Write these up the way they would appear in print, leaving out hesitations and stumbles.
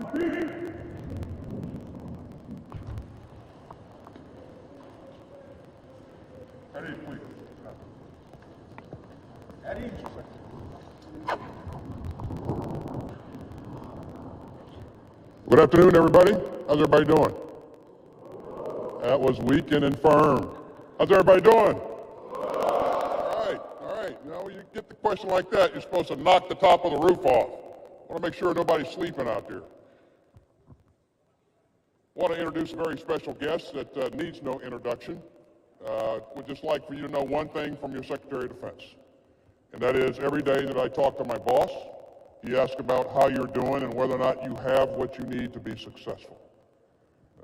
Good afternoon, everybody. How's everybody doing? That was weak and infirm. How's everybody doing? All right. You know, you get the question like that, you're supposed to knock the top of the roof off. I want to make sure nobody's sleeping out there. I want to introduce a very special guest that needs no introduction. Would just like for you to know one thing from your Secretary of Defense, and that is every day that I talk to my boss, he asks about how you're doing and whether or not you have what you need to be successful.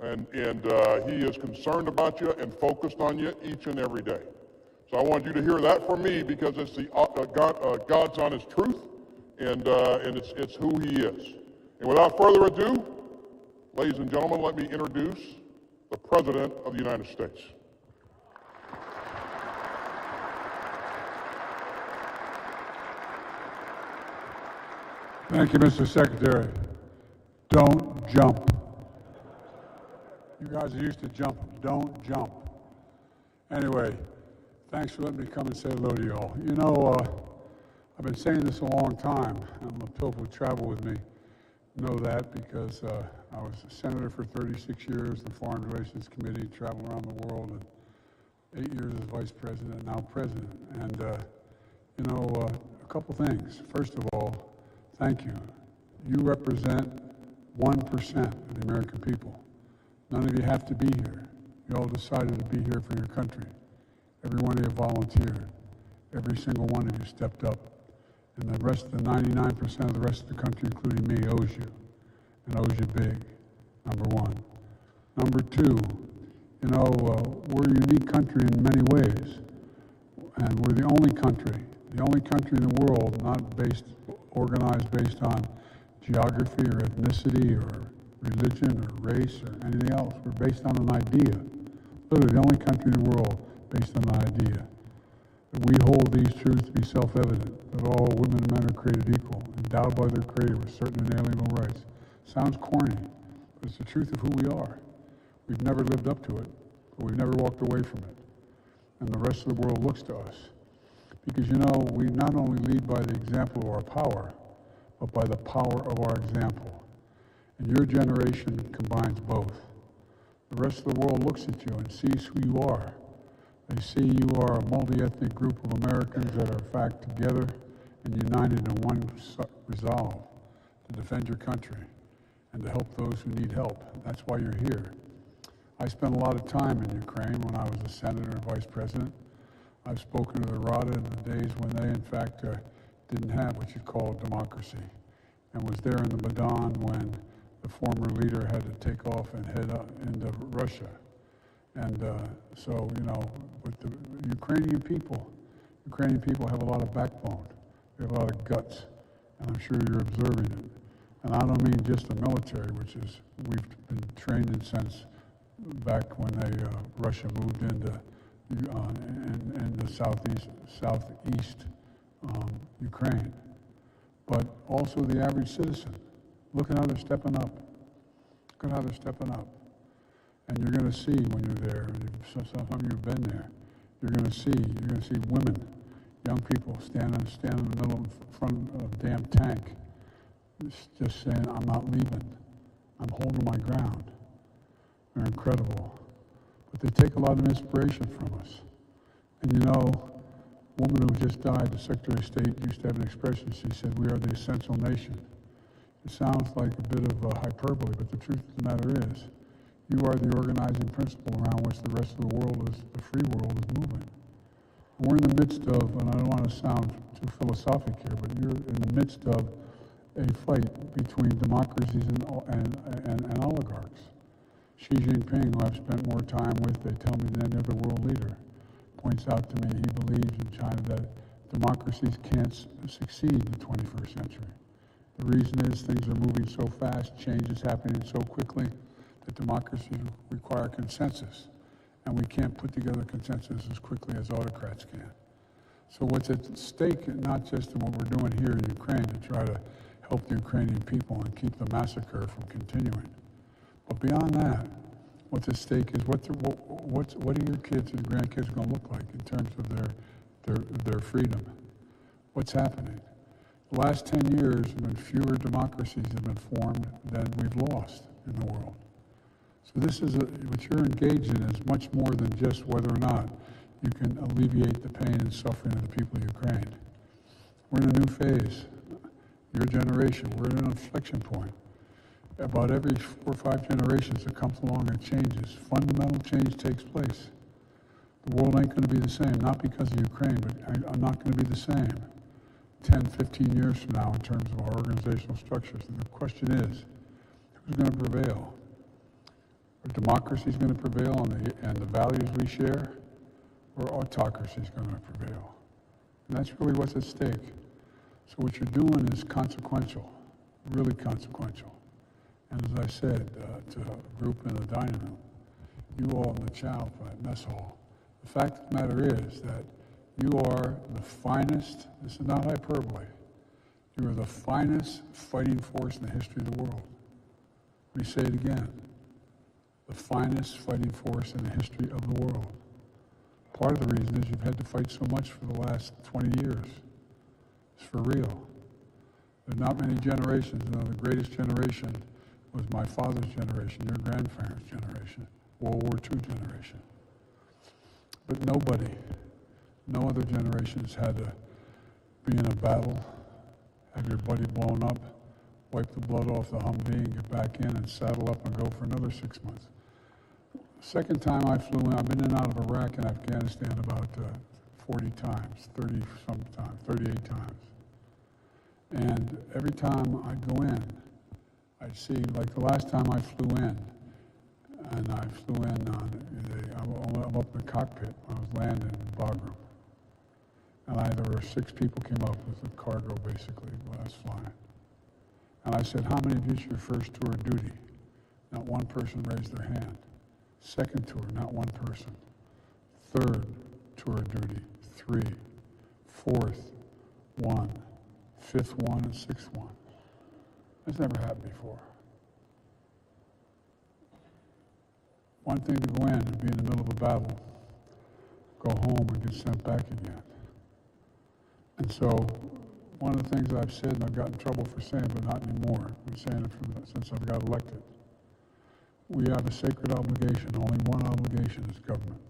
And he is concerned about you and focused on you each and every day. So I want you to hear that from me because it's the God's honest truth, and it's who he is. And without further ado, ladies and gentlemen, let me introduce the President of the United States. Thank you, Mr. Secretary. Don't jump. You guys are used to jumping. Don't jump. Anyway, thanks for letting me come and say hello to you all. You know, I've been saying this a long time, and the people who travel with me know that because I was a senator for 36 years, the Foreign Relations Committee, traveled around the world, and 8 years as vice president, now president. And, you know, a couple things. First of all, thank you. You represent 1% of the American people. None of you have to be here. You all decided to be here for your country. Every one of you volunteered. Every single one of you stepped up. And the rest of the 99% of the rest of the country, including me, owes you. And owes you big, number one. Number two, you know, we're a unique country in many ways. And we're the only country in the world not organized based on geography or ethnicity or religion or race or anything else. We're based on an idea. Literally the only country in the world based on an idea. That we hold these truths to be self-evident, that all women and men are created equal, endowed by their Creator with certain inalienable rights. Sounds corny, but it's the truth of who we are. We've never lived up to it, but we've never walked away from it. And the rest of the world looks to us. Because, you know, we not only lead by the example of our power, but by the power of our example. And your generation combines both. The rest of the world looks at you and sees who you are. They see you are a multi-ethnic group of Americans that are, in fact, together and united in one resolve to defend your country and to help those who need help. That's why you're here. I spent a lot of time in Ukraine when I was a senator and vice president. I've spoken to the Rada in the days when they, in fact, didn't have what you call democracy, and was there in the Maidan when the former leader had to take off and head into Russia. And so, you know, with the Ukrainian people have a lot of backbone. They have a lot of guts, and I'm sure you're observing it. And I don't mean just the military, which is we've been trained in since back when Russia moved into in the southeast Ukraine, but also the average citizen. Look at how they're stepping up. Look at how they're stepping up. And you're going to see when you're there, and some of you have been there, you're going to see women, young people stand in the middle in front of a damn tank, just saying, I'm not leaving. I'm holding my ground. They're incredible. But they take a lot of inspiration from us. And you know, a woman who just died, the Secretary of State, used to have an expression. She said, we are the essential nation. It sounds like a bit of hyperbole, but the truth of the matter is, you are the organizing principle around which the rest of the world the free world is moving. We're in the midst of, and I don't want to sound too philosophic here, but you're in the midst of a fight between democracies and oligarchs. Xi Jinping, who I've spent more time with, they tell me than any other world leader, points out to me he believes in China that democracies can't succeed in the 21st century. The reason is things are moving so fast, change is happening so quickly, that democracies require consensus, and we can't put together consensus as quickly as autocrats can. So what's at stake, not just in what we're doing here in Ukraine to try to help the Ukrainian people and keep the massacre from continuing. But beyond that, what's at stake is what are your kids and grandkids going to look like in terms of their freedom? What's happening? The last 10 years have been fewer democracies have been formed than we've lost in the world. So this is what you're engaged in is much more than just whether or not you can alleviate the pain and suffering of the people of Ukraine. We're in a new phase. Your generation, we're at an inflection point. About every 4 or 5 generations that comes along and changes, fundamental change takes place. The world ain't going to be the same, not because of Ukraine, but I'm not going to be the same 10, 15 years from now in terms of our organizational structures. And the question is, who's going to prevail? Are democracies going to prevail and the values we share, or autocracy is going to prevail? And that's really what's at stake. So what you're doing is consequential, really consequential. And as I said to a group in the dining room, you all in the child mess hall, the fact of the matter is that you are the finest, this is not hyperbole, you are the finest fighting force in the history of the world. Let me say it again, the finest fighting force in the history of the world. Part of the reason is you've had to fight so much for the last 20 years. It's for real. There are not many generations. You know, the greatest generation was my father's generation, your grandparents' generation, World War II generation. But nobody, no other generation has had to be in a battle, have your buddy blown up, wipe the blood off the Humvee and get back in and saddle up and go for another 6 months. Second time I flew in, I've been in and out of Iraq and Afghanistan about 40 times, 38 times. And every time I go in, I see, like the last time I flew in, and I flew in I'm up in the cockpit when I was landing in Bagram. And there were 6 people came up with the cargo, basically, when I was flying. And I said, how many of you is your first tour of duty? Not one person raised their hand. Second tour, not one person. Third tour of duty, 3. Fourth, 1. Fifth one, and 6th one. That's never happened before. One thing to go in and be in the middle of a battle, go home and get sent back again. And so, one of the things I've said, and I've got in trouble for saying, but not anymore, I've been saying it since I got elected. We have a sacred obligation. Only one obligation is government.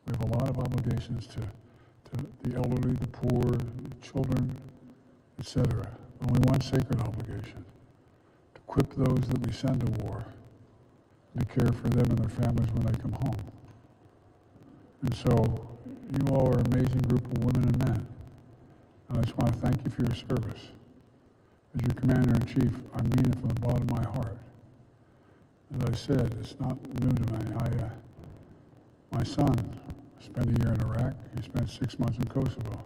We have a lot of obligations to the elderly, the poor, the children, etc. Only one sacred obligation, to equip those that we send to war, to care for them and their families when they come home. And so, you all are an amazing group of women and men. And I just want to thank you for your service. As your Commander-in-Chief, I mean it from the bottom of my heart. As I said, it's not new to me. My son spent a year in Iraq. He spent 6 months in Kosovo.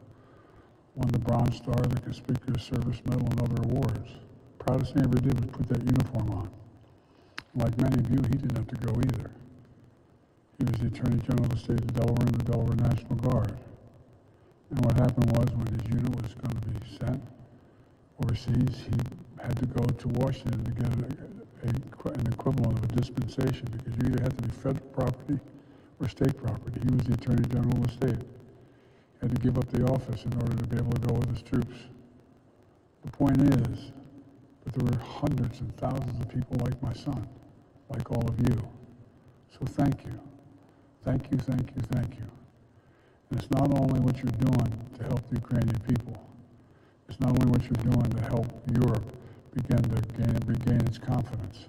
Won the Bronze Star, the Conspicuous Service Medal, and other awards. Proudest thing he ever did was put that uniform on. Like many of you, he didn't have to go either. He was the Attorney General of the State of Delaware and the Delaware National Guard. And what happened was, when his unit was going to be sent overseas, he had to go to Washington to get an equivalent of a dispensation, because you either had to be federal property or state property. He was the Attorney General of the state. He had to give up the office in order to be able to go with his troops. The point is that there were hundreds and thousands of people like my son, like all of you. So thank you. Thank you, thank you, thank you. And it's not only what you're doing to help the Ukrainian people. It's not only what you're doing to help Europe begin to regain its confidence.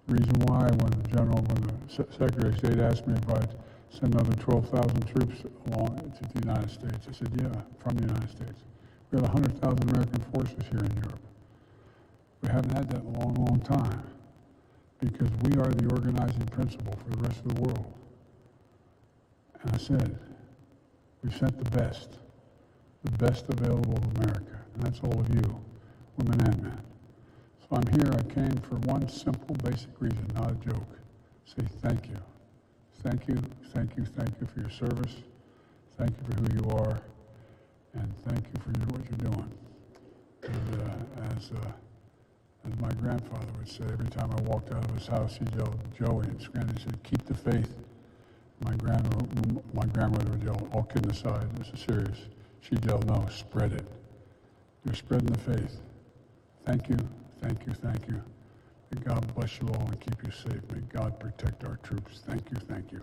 The reason why when the Secretary of State asked me if I'd send another 12,000 troops along to the United States, I said, yeah, from the United States. We have 100,000 American forces here in Europe. We haven't had that in a long, long time, because we are the organizing principle for the rest of the world. And I said, we've sent the best available of America, and that's all of you, women and men. So I'm here, I came for one simple, basic reason, not a joke. Say thank you. Thank you, thank you, thank you for your service. Thank you for who you are, and thank you for what you're doing. And as my grandfather would say, every time I walked out of his house, he'd yell, Joey, and Scranton said, keep the faith. My grandmother would yell, all kidding aside, this is serious. She'd yell, no, spread it. You're spreading the faith. Thank you, thank you, thank you. May God bless you all and keep you safe. May God protect our troops. Thank you, thank you.